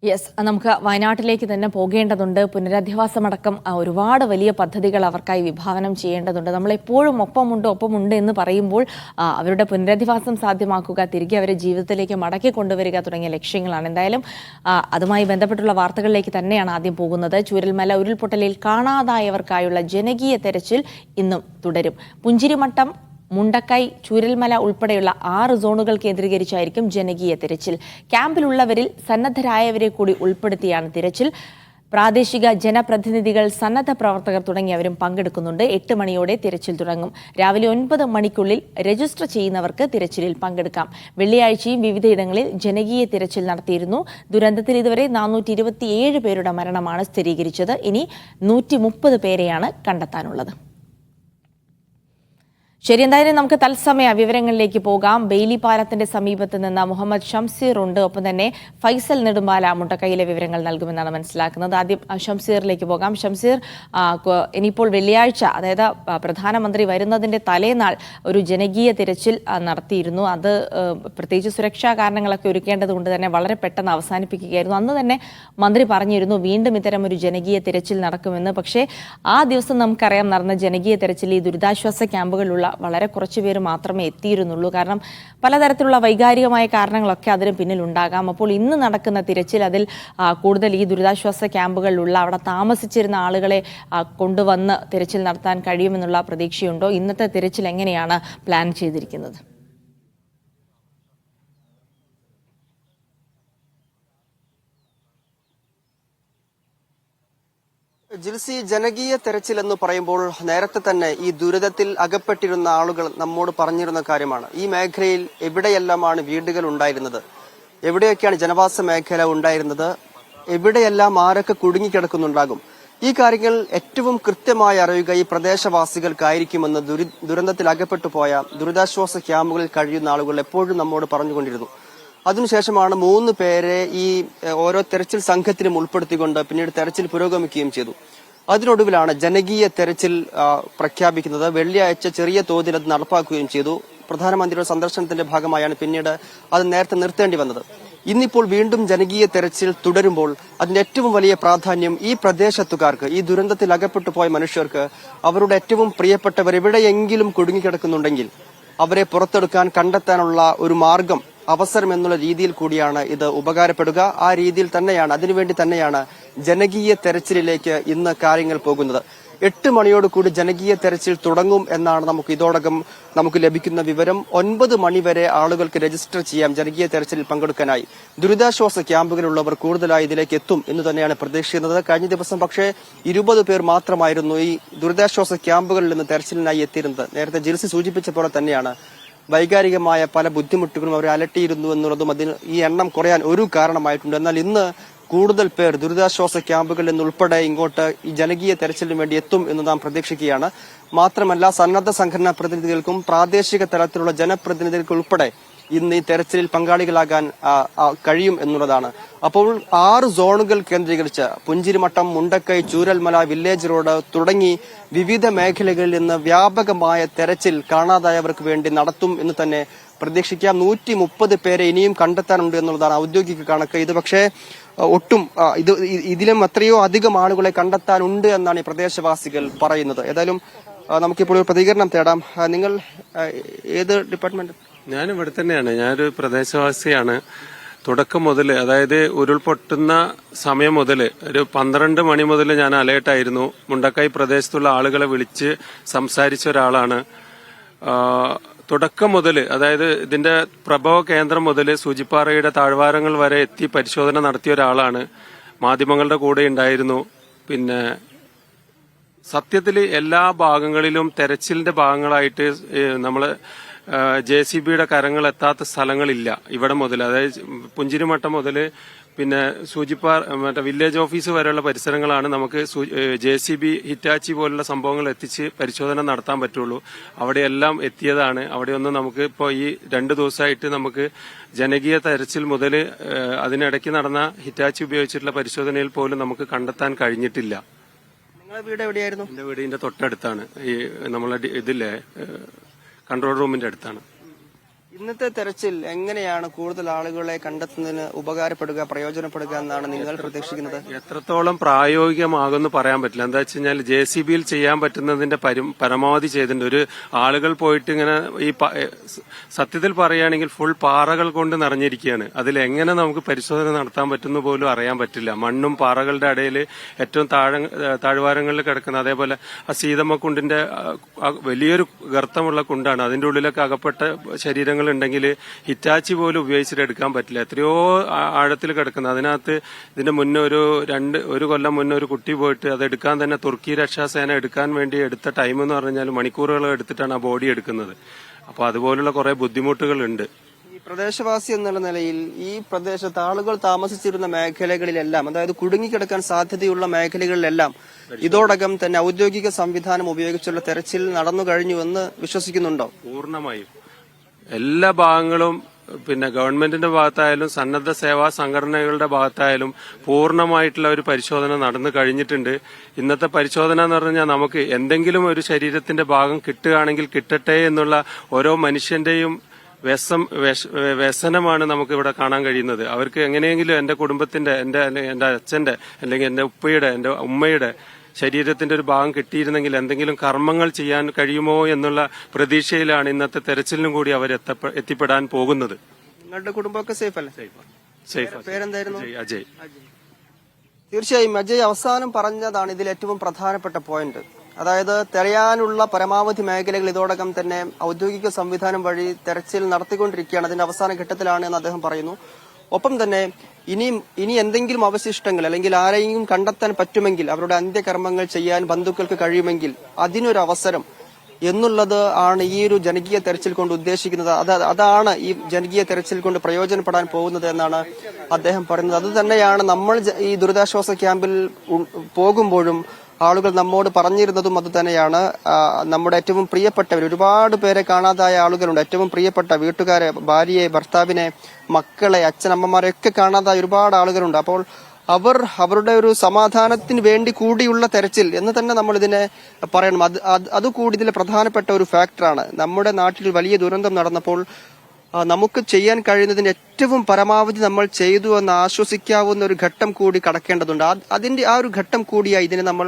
Yes, നമുക്ക് വയനാട്ടിലേക്ക് തന്നെ പോകേണ്ടതുണ്ട്. പുനരധിവാസമടക്കം ഒരുപാട് വലിയ പദ്ധതികൾ അവർക്കായി വിഭാവനം ചെയ്യേണ്ടതുണ്ട്. നമ്മളെപ്പോഴും ഒപ്പമുണ്ട് എന്ന് പറയുമ്പോൾ അവരുടെ പുനരധിവാസം സാധ്യമാക്കുക, തിരികെ അവരെ ജീവിതത്തിലേക്ക് മടക്കി കൊണ്ടുവരിക തുടങ്ങിയ ലക്ഷ്യങ്ങളാണ്. എന്തായാലും അതുമായി ബന്ധപ്പെട്ടുള്ള വാർത്തകളിലേക്ക് തന്നെയാണ് ആദ്യം പോകുന്നത്. ചൂരൽമല ഉരുൾപൊട്ടലിൽ കാണാതായവർക്കായുള്ള ജനകീയ തെരച്ചിൽ ഇന്നും തുടരും. പുഞ്ചിരിമട്ടം, മുണ്ടക്കൈ, ചൂരൽമല ഉൾപ്പെടെയുള്ള 6 സോണുകൾ കേന്ദ്രീകരിച്ചായിരിക്കും ജനകീയ തിരച്ചിൽ. ക്യാമ്പിലുള്ളവരിൽ സന്നദ്ധരായവരെ കൂടി ഉൾപ്പെടുത്തിയാണ് തിരച്ചിൽ. പ്രാദേശിക ജനപ്രതിനിധികൾ, സന്നദ്ധ പ്രവർത്തകർ തുടങ്ങിയവരും പങ്കെടുക്കുന്നുണ്ട്. 8 മണിയോടെ തിരച്ചിൽ തുടങ്ങും. രാവിലെ 9 മണിക്കുള്ളിൽ രജിസ്റ്റർ ചെയ്യുന്നവർക്ക് തിരച്ചിലിൽ പങ്കെടുക്കാം. വെള്ളിയാഴ്ചയും വിവിധയിടങ്ങളിൽ ജനകീയ തിരച്ചിൽ നടത്തിയിരുന്നു. ദുരന്തത്തിൽ ഇതുവരെ 427 പേരുടെ മരണമാണ് സ്ഥിരീകരിച്ചത്. ഇനി 130 പേരെയാണ് കണ്ടെത്താനുള്ളത്. ശരി, എന്തായാലും നമുക്ക് തത്സമയ വിവരങ്ങളിലേക്ക് പോകാം. ബെയിലി പാലത്തിന്റെ സമീപത്ത് നിന്ന് മുഹമ്മദ് ഷംസീർ ഉണ്ട്. ഒപ്പം തന്നെ ഫൈസൽ നെടുമ്പാല മുണ്ടക്കൈയിലെ വിവരങ്ങൾ നൽകുമെന്നാണ് മനസ്സിലാക്കുന്നത്. ആദ്യം ഷംസീറിലേക്ക് പോകാം. ഷംസീർ, ഇനിയിപ്പോൾ വെള്ളിയാഴ്ച, അതായത് പ്രധാനമന്ത്രി വരുന്നതിന്റെ തലേനാൾ ഒരു ജനകീയ തിരച്ചിൽ നടത്തിയിരുന്നു. അത് പ്രത്യേകിച്ച് സുരക്ഷാ കാരണങ്ങളൊക്കെ ഒരുക്കേണ്ടതുകൊണ്ട് തന്നെ വളരെ പെട്ടെന്ന് അവസാനിപ്പിക്കുകയായിരുന്നു. അന്ന് തന്നെ മന്ത്രി പറഞ്ഞിരുന്നു വീണ്ടും ഇത്തരം ഒരു ജനകീയ തിരച്ചിൽ നടക്കുമെന്ന്. പക്ഷേ ആ ദിവസം നമുക്കറിയാം, നടന്ന ജനകീയ തിരച്ചിൽ ഈ ദുരിതാശ്വാസ ക്യാമ്പുകളിലുള്ള വളരെ കുറച്ചു പേര് മാത്രമേ എത്തിയിരുന്നുള്ളൂ. കാരണം പലതരത്തിലുള്ള വൈകാരികമായ കാരണങ്ങളൊക്കെ അതിന് പിന്നിലുണ്ടാകാം. അപ്പോൾ ഇന്ന് നടക്കുന്ന തിരച്ചിൽ, അതിൽ കൂടുതൽ ഈ ദുരിതാശ്വാസ ക്യാമ്പുകളിലുള്ള അവിടെ താമസിച്ചിരുന്ന ആളുകളെ കൊണ്ടുവന്ന് തിരച്ചിൽ നടത്താൻ കഴിയുമെന്നുള്ള പ്രതീക്ഷയുണ്ടോ? ഇന്നത്തെ തിരച്ചിൽ എങ്ങനെയാണ് പ്ലാൻ ചെയ്തിരിക്കുന്നത്? ജിൽസി, ജനകീയ തെരച്ചിൽ എന്ന് പറയുമ്പോൾ നേരത്തെ തന്നെ ഈ ദുരിതത്തിൽ അകപ്പെട്ടിരുന്ന ആളുകൾ നമ്മോട് പറഞ്ഞിരുന്ന കാര്യമാണ്. ഈ മേഖലയിൽ എവിടെയെല്ലാമാണ് വീടുകൾ ഉണ്ടായിരുന്നത്, എവിടെയൊക്കെയാണ് ജനവാസ മേഖല ഉണ്ടായിരുന്നത്, എവിടെയെല്ലാം ആരൊക്കെ കുടുങ്ങിക്കിടക്കുന്നുണ്ടാകും, ഈ കാര്യങ്ങൾ ഏറ്റവും കൃത്യമായി അറിയുക ഈ പ്രദേശവാസികൾക്കായിരിക്കുമെന്ന് ദുരന്തത്തിൽ അകപ്പെട്ടു പോയ ദുരിതാശ്വാസ ക്യാമ്പുകളിൽ കഴിയുന്ന ആളുകൾ എപ്പോഴും നമ്മോട് പറഞ്ഞുകൊണ്ടിരുന്നു. അതിനുശേഷമാണ് 3 പേരെ ഈ ഓരോ തെരച്ചിൽ സംഘത്തിലും ഉൾപ്പെടുത്തിക്കൊണ്ട് പിന്നീട് തെരച്ചിൽ പുരോഗമിക്കുകയും ചെയ്തു. അതിനൊടുവിലാണ് ജനകീയ തെരച്ചിൽ പ്രഖ്യാപിക്കുന്നത്. വെള്ളിയാഴ്ച ചെറിയ തോതിൽ അത് നടപ്പാക്കുകയും ചെയ്തു. പ്രധാനമന്ത്രിയുടെ സന്ദർശനത്തിന്റെ ഭാഗമായാണ് പിന്നീട് അത് നേരത്തെ നിർത്തേണ്ടി വന്നത്. ഇന്നിപ്പോൾ വീണ്ടും ജനകീയ തെരച്ചിൽ തുടരുമ്പോൾ അതിന്റെ ഏറ്റവും വലിയ പ്രാധാന്യം ഈ പ്രദേശത്തുകാർക്ക്, ഈ ദുരന്തത്തിൽ അകപ്പെട്ടു പോയ മനുഷ്യർക്ക് അവരുടെ ഏറ്റവും പ്രിയപ്പെട്ടവർ എവിടെയെങ്കിലും കുടുങ്ങിക്കിടക്കുന്നുണ്ടെങ്കിൽ അവരെ പുറത്തെടുക്കാൻ, കണ്ടെത്താനുള്ള ഒരു മാർഗം, അവസരം എന്നുള്ള രീതിയിൽ കൂടിയാണ് ഇത് ഉപകാരപ്പെടുക. ആ രീതിയിൽ തന്നെയാണ്, അതിനുവേണ്ടി തന്നെയാണ് ജനകീയ തെരച്ചിലിലേക്ക് ഇന്ന് കാര്യങ്ങൾ പോകുന്നത്. 8 മണിയോടുകൂടി ജനകീയ തെരച്ചിൽ തുടങ്ങും എന്നാണ് നമുക്ക് ലഭിക്കുന്ന വിവരം. 9 മണി വരെ ആളുകൾക്ക് രജിസ്റ്റർ ചെയ്യാം ജനകീയ തെരച്ചിലിൽ പങ്കെടുക്കാനായി. ദുരിതാശ്വാസ ക്യാമ്പുകളിലുള്ളവർ കൂടുതലായി ഇതിലേക്ക് എത്തും എന്ന് തന്നെയാണ് പ്രതീക്ഷിക്കുന്നത്. കഴിഞ്ഞ ദിവസം പക്ഷേ 20 പേർ മാത്രമായിരുന്നു ഈ ദുരിതാശ്വാസ ക്യാമ്പുകളിൽ നിന്ന് തെരച്ചിലിനായി എത്തിയിരുന്നത്. നേരത്തെ ജിൽസി സൂചിപ്പിച്ച പോലെ തന്നെയാണ് വൈകാരികമായ പല ബുദ്ധിമുട്ടുകളും അവരെ അലട്ടിയിരുന്നു എന്നുള്ളതും അതിന് ഈ എണ്ണം കുറയാൻ ഒരു കാരണമായിട്ടുണ്ട്. എന്നാൽ ഇന്ന് കൂടുതൽ പേർ ദുരിതാശ്വാസ ക്യാമ്പുകളിൽ നിന്നുൾപ്പെടെ ഇങ്ങോട്ട് ഈ ജനകീയ തെരച്ചിലിന് വേണ്ടി എത്തും എന്ന് നാം പ്രതീക്ഷിക്കുകയാണ്. മാത്രമല്ല, സന്നദ്ധ സംഘടനാ പ്രതിനിധികൾക്കും പ്രാദേശിക തലത്തിലുള്ള ജനപ്രതിനിധികൾക്കും ഉൾപ്പെടെ ഇന്ന് ഈ തെരച്ചിലിൽ പങ്കാളികളാകാൻ കഴിയും എന്നുള്ളതാണ്. അപ്പോൾ 6 സോണുകൾ കേന്ദ്രീകരിച്ച് പുഞ്ചിരിമട്ടം, മുണ്ടക്കൈ, ചൂരൽമല, വില്ലേജ് റോഡ് തുടങ്ങി വിവിധ മേഖലകളിൽ നിന്ന് വ്യാപകമായ തെരച്ചിൽ കാണാതായവർക്ക് വേണ്ടി നടത്തും എന്ന് തന്നെ പ്രതീക്ഷിക്കാം. 130 പേരെ ഇനിയും കണ്ടെത്താനുണ്ട് എന്നുള്ളതാണ് ഔദ്യോഗിക കണക്ക്. ഇത് പക്ഷേ ഇതിലും എത്രയോ അധികം ആളുകളെ കണ്ടെത്താനുണ്ട് എന്നാണ് ഈ പ്രദേശവാസികൾ പറയുന്നത്. ഏതായാലും നമുക്കിപ്പോൾ ഒരു പ്രതികരണം തേടാം. നിങ്ങൾ ഏത് ഡിപ്പാർട്ട്മെന്റ്? ഞാൻ ഇവിടെ തന്നെയാണ്. ഞാനൊരു പ്രദേശവാസിയാണ്. തുടക്കം മുതൽ, അതായത് ഉരുൾപൊട്ടുന്ന സമയം മുതൽ ഒരു 12 മണി മുതൽ ഞാൻ അലേർട്ടായിരുന്നു. മുണ്ടക്കൈ പ്രദേശത്തുള്ള ആളുകളെ വിളിച്ച് സംസാരിച്ച ഒരാളാണ്. തുടക്കം മുതൽ, അതായത് ഇതിന്റെ പ്രഭവ കേന്ദ്രം മുതൽ സൂചിപ്പാറയുടെ താഴ്വാരങ്ങൾ വരെ എത്തി പരിശോധന നടത്തിയ ഒരാളാണ്. മാധ്യമങ്ങളുടെ കൂടെ ഉണ്ടായിരുന്നു. പിന്നെ സത്യത്തിൽ എല്ലാ ഭാഗങ്ങളിലും തെരച്ചിലിന്റെ ഭാഗങ്ങളായിട്ട് നമ്മള് JCBയുടെ കരങ്ങൾ എത്താത്ത സ്ഥലങ്ങളില്ല. ഇവിടെ മുതൽ, അതായത് പുഞ്ചിരിമട്ടം മുതൽ പിന്നെ മറ്റേ വില്ലേജ് ഓഫീസ് വരെയുള്ള പരിസരങ്ങളാണ് നമുക്ക് JCB, ഹിറ്റാച്ചി പോലുള്ള സംഭവങ്ങൾ എത്തിച്ച് പരിശോധന നടത്താൻ പറ്റുള്ളൂ. അവിടെയെല്ലാം എത്തിയതാണ്. അവിടെയൊന്നും നമുക്ക് ഇപ്പോൾ ഈ 2 ദിവസമായിട്ട് നമുക്ക് ജനകീയ തെരച്ചിൽ മുതൽ അതിനിടയ്ക്ക് നടന്ന ഹിറ്റാച്ചി ഉപയോഗിച്ചിട്ടുള്ള പരിശോധനയിൽ പോലും നമുക്ക് കണ്ടെത്താൻ കഴിഞ്ഞിട്ടില്ല. നിങ്ങളുടെ വീട് എവിടെയായിരുന്നു? എന്റെ വീടിന്റെ തൊട്ടടുത്താണ്. ഈ നമ്മളെ ഇതില്ലേ, കൺട്രോൾ റൂമിന്റെ അടുത്താണ്. ഇന്നത്തെ തെരച്ചിൽ എങ്ങനെയാണ് കൂടുതൽ ആളുകളെ കണ്ടെത്തുന്നതിന് ഉപകാരപ്പെടുക, പ്രയോജനപ്പെടുക എന്നാണ് നിങ്ങൾ പ്രതീക്ഷിക്കുന്നത്? എത്രത്തോളം പ്രായോഗികമാകുമെന്ന് പറയാൻ പറ്റില്ല. എന്താ വെച്ച് കഴിഞ്ഞാൽ JCBയിൽ ചെയ്യാൻ പറ്റുന്നതിന്റെ പരമാവധി ചെയ്തിട്ടുണ്ട്. ഒരു ആളുകൾ പോയിട്ട് ഇങ്ങനെ സത്യത്തിൽ പറയുകയാണെങ്കിൽ ഫുൾ പാറകൾ കൊണ്ട് നിറഞ്ഞിരിക്കുകയാണ്. അതിലെങ്ങനെ നമുക്ക് പരിശോധന നടത്താൻ പറ്റുന്ന പോലും അറിയാൻ പറ്റില്ല. മണ്ണും പാറകളുടെ ഇടയിൽ ഏറ്റവും താഴ്വാരങ്ങളിൽ കിടക്കുന്ന, അതേപോലെ ആ സീതമ്മക്കുണ്ടിന്റെ വലിയൊരു ഗർത്തമുള്ള കുണ്ടാണ്. അതിന്റെ ഉള്ളിലൊക്കെ അകപ്പെട്ട ശരീരങ്ങൾ ഉണ്ടെങ്കിൽ ഹിറ്റാച്ചി പോലും ഉപയോഗിച്ചിട്ട് എടുക്കാൻ പറ്റില്ല. എത്രയോ ആഴത്തിൽ കിടക്കുന്നത്. അതിനകത്ത് ഇതിന്റെ മുന്നേ ഒരു കൊല്ലം മുന്നേ ഒരു കുട്ടി പോയിട്ട് അത് എടുക്കാൻ തന്നെ തുർക്കി രക്ഷാസേന എടുക്കാൻ വേണ്ടി എടുത്ത ടൈം എന്ന് പറഞ്ഞാൽ മണിക്കൂറുകൾ എടുത്തിട്ടാണ് ആ ബോഡി എടുക്കുന്നത്. അപ്പൊ അതുപോലുള്ള കുറെ ബുദ്ധിമുട്ടുകളുണ്ട്. ഈ പ്രദേശവാസി എന്നുള്ള നിലയിൽ ഈ പ്രദേശത്ത് ആളുകൾ താമസിച്ചിരുന്ന മേഖലകളിലെല്ലാം, അതായത് കുടുങ്ങിക്കിടക്കാൻ സാധ്യതയുള്ള മേഖലകളിലെല്ലാം ഇതോടകം തന്നെ ഔദ്യോഗിക സംവിധാനം ഉപയോഗിച്ചുള്ള തെരച്ചിൽ നടന്നു കഴിഞ്ഞുവെന്ന് വിശ്വസിക്കുന്നുണ്ടോ? പൂർണ്ണമായും എല്ലാ ഭാഗങ്ങളും, പിന്നെ ഗവൺമെന്റിന്റെ ഭാഗത്തായാലും സന്നദ്ധ സേവാ സംഘടനകളുടെ ഭാഗത്തായാലും പൂർണ്ണമായിട്ടുള്ള ഒരു പരിശോധന നടന്നു കഴിഞ്ഞിട്ടുണ്ട്. ഇന്നത്തെ പരിശോധന എന്ന് പറഞ്ഞാൽ നമുക്ക് എന്തെങ്കിലും ഒരു ശരീരത്തിന്റെ ഭാഗം കിട്ടുകയാണെങ്കിൽ കിട്ടട്ടെ എന്നുള്ള ഓരോ മനുഷ്യന്റെയും വ്യസനമാണ് നമുക്ക് ഇവിടെ കാണാൻ കഴിയുന്നത്. അവർക്ക് എങ്ങനെയെങ്കിലും എന്റെ കുടുംബത്തിന്റെ, എന്റെ അച്ഛന്റെ, അല്ലെങ്കിൽ എന്റെ ഉപ്പയുടെ, എന്റെ ഉമ്മയുടെ ശരീരത്തിന്റെ ഒരു ഭാഗം കിട്ടിയിരുന്നെങ്കിൽ എന്തെങ്കിലും കർമ്മങ്ങൾ ചെയ്യാൻ കഴിയുമോ എന്നുള്ള പ്രതീക്ഷയിലാണ് ഇന്നത്തെ തെരച്ചിലിനും കൂടി അവർ എത്തിപ്പെടാൻ പോകുന്നത്. നിങ്ങളുടെ കുടുംബമൊക്കെ സേഫ് അല്ലേ? സേഫ്. പേരെന്തായിരുന്നു? അജയ്. തീർച്ചയായും അജയ് അവസാനം പറഞ്ഞതാണ് ഇതിൽ ഏറ്റവും പ്രധാനപ്പെട്ട പോയിന്റ്. അതായത് തെരയാനുള്ള പരമാവധി മേഖലകൾ ഇതോടകം തന്നെ ഔദ്യോഗിക സംവിധാനം വഴി തെരച്ചിൽ നടത്തിക്കൊണ്ടിരിക്കുകയാണ്. അതിന്റെ അവസാന ഘട്ടത്തിലാണ് എന്ന് അദ്ദേഹം പറയുന്നു. ഒപ്പം തന്നെ ഇനി എന്തെങ്കിലും അവശിഷ്ടങ്ങൾ അല്ലെങ്കിൽ ആരെയും കണ്ടെത്താൻ പറ്റുമെങ്കിൽ, അവരുടെ അന്ത്യകർമ്മങ്ങൾ ചെയ്യാൻ ബന്ധുക്കൾക്ക് കഴിയുമെങ്കിൽ അതിനൊരു അവസരം എന്നുള്ളത് ആണ് ഈ ഒരു ജനകീയ തെരച്ചിൽ കൊണ്ട് ഉദ്ദേശിക്കുന്നത്. അതാണ് ഈ ജനകീയ തെരച്ചിൽ കൊണ്ട് പ്രയോജനപ്പെടാൻ പോകുന്നത് എന്നാണ് അദ്ദേഹം പറയുന്നത്. അത് തന്നെയാണ് നമ്മൾ ഈ ദുരിതാശ്വാസ ക്യാമ്പിൽ പോകുമ്പോഴും ആളുകൾ നമ്മോട് പറഞ്ഞിരുന്നതും അത് തന്നെയാണ്. നമ്മുടെ ഏറ്റവും പ്രിയപ്പെട്ടവർ, ഒരുപാട് പേരെ കാണാതായ ആളുകളുണ്ട്. ഏറ്റവും പ്രിയപ്പെട്ട വീട്ടുകാരെ, ഭാര്യയെ, ഭർത്താവിനെ, മക്കളെ, അച്ഛനമ്മമാരെയൊക്കെ കാണാതായ ഒരുപാട് ആളുകളുണ്ട്. അപ്പോൾ അവരുടെ ഒരു സമാധാനത്തിന് വേണ്ടി കൂടിയുള്ള തെരച്ചിൽ എന്ന് തന്നെ നമ്മൾ ഇതിനെ പറയണം. അതുകൂടി ഇതിലെ പ്രധാനപ്പെട്ട ഒരു ഫാക്ടറാണ്. നമ്മുടെ നാട്ടിൽ വലിയ ദുരന്തം നടന്നപ്പോൾ നമുക്ക് ചെയ്യാൻ കഴിയുന്നതിന് ഏറ്റവും പരമാവധി നമ്മൾ ചെയ്തു എന്ന് ആശ്വസിക്കാവുന്ന ഒരു ഘട്ടം കൂടി കടക്കേണ്ടതുണ്ട്. അതിന്റെ ആ ഒരു ഘട്ടം കൂടിയായി ഇതിനെ നമ്മൾ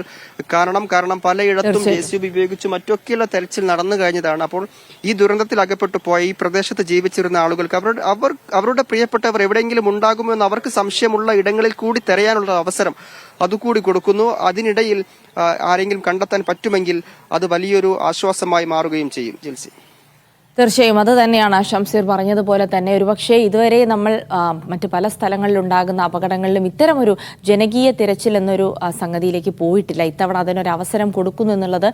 കാരണം പലയിടത്തും JCB ഉപയോഗിച്ച് മറ്റൊക്കെയുള്ള തെരച്ചിൽ നടന്നു കഴിഞ്ഞതാണ്. അപ്പോൾ ഈ ദുരന്തത്തിൽ അകപ്പെട്ടു പോയ ഈ പ്രദേശത്ത് ജീവിച്ചിരുന്ന ആളുകൾക്ക് അവരുടെ പ്രിയപ്പെട്ടവർ എവിടെയെങ്കിലും ഉണ്ടാകുമോ എന്ന് അവർക്ക് സംശയമുള്ള ഇടങ്ങളിൽ കൂടി തെരയാനുള്ള അവസരം അതുകൂടി കൊടുക്കുന്നു. അതിനിടയിൽ ആരെങ്കിലും കണ്ടെത്താൻ പറ്റുമെങ്കിൽ അത് വലിയൊരു ആശ്വാസമായി മാറുകയും ചെയ്യും. ജിൽസി, തീർച്ചയായും അത് തന്നെയാണ് ഷംസീർ പറഞ്ഞതുപോലെ തന്നെ. ഒരുപക്ഷെ ഇതുവരെ നമ്മൾ മറ്റു പല സ്ഥലങ്ങളിലുണ്ടാകുന്ന അപകടങ്ങളിലും ഇത്തരമൊരു ജനകീയ തിരച്ചിൽ എന്നൊരു സംഗതിയിലേക്ക് പോയിട്ടില്ല. ഇത്തവണ അതിനൊരു അവസരം കൊടുക്കുന്നു എന്നുള്ളത്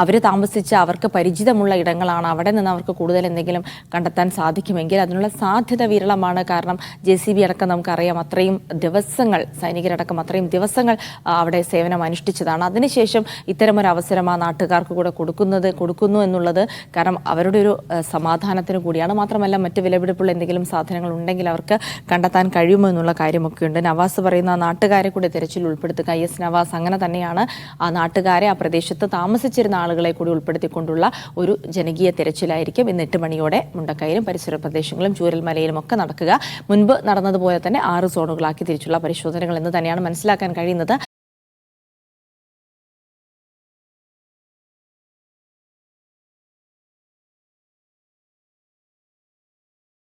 അവർ താമസിച്ച, അവർക്ക് പരിചിതമുള്ള ഇടങ്ങളാണ്. അവിടെ നിന്ന് അവർക്ക് കൂടുതൽ എന്തെങ്കിലും കണ്ടെത്താൻ സാധിക്കുമെങ്കിൽ അതിനുള്ള സാധ്യത വിരളമാണ്. കാരണം JCB അടക്കം നമുക്കറിയാം അത്രയും ദിവസങ്ങൾ, സൈനികരടക്കം അത്രയും ദിവസങ്ങൾ അവിടെ സേവനം അനുഷ്ഠിച്ചതാണ്. അതിനുശേഷം ഇത്തരമൊരു അവസരം ആ നാട്ടുകാർക്ക് കൂടെ കൊടുക്കുന്നു എന്നുള്ളത് കാരണം അവരുടെ ഒരു സമാധാനത്തിന് കൂടിയാണ്. മാത്രമല്ല മറ്റ് വിലപിടിപ്പുള്ള എന്തെങ്കിലും സാധനങ്ങൾ ഉണ്ടെങ്കിൽ അവർക്ക് കണ്ടെത്താൻ കഴിയുമോ എന്നുള്ള കാര്യമൊക്കെയുണ്ട്. നവാസ് പറയുന്ന നാട്ടുകാരെ കൂടി തിരച്ചിൽ ഉൾപ്പെടുത്തുക. IS നവാസ് അങ്ങനെ തന്നെയാണ്. ആ നാട്ടുകാരെ, ആ പ്രദേശത്ത് താമസിച്ചിരുന്ന ആളുകളെ കൂടി ഉൾപ്പെടുത്തിക്കൊണ്ടുള്ള ഒരു ജനകീയ തിരച്ചിലായിരിക്കും ഇന്ന് 8 മണിയോടെ മുണ്ടക്കയിലും പരിസര പ്രദേശങ്ങളും ചൂരൽമലയിലും ഒക്കെ നടക്കുക. മുൻപ് നടന്നതുപോലെ തന്നെ 6 സോണുകളാക്കി തിരിച്ചുള്ള പരിശോധനകൾ എന്ന് തന്നെയാണ് മനസ്സിലാക്കാൻ കഴിയുന്നത്.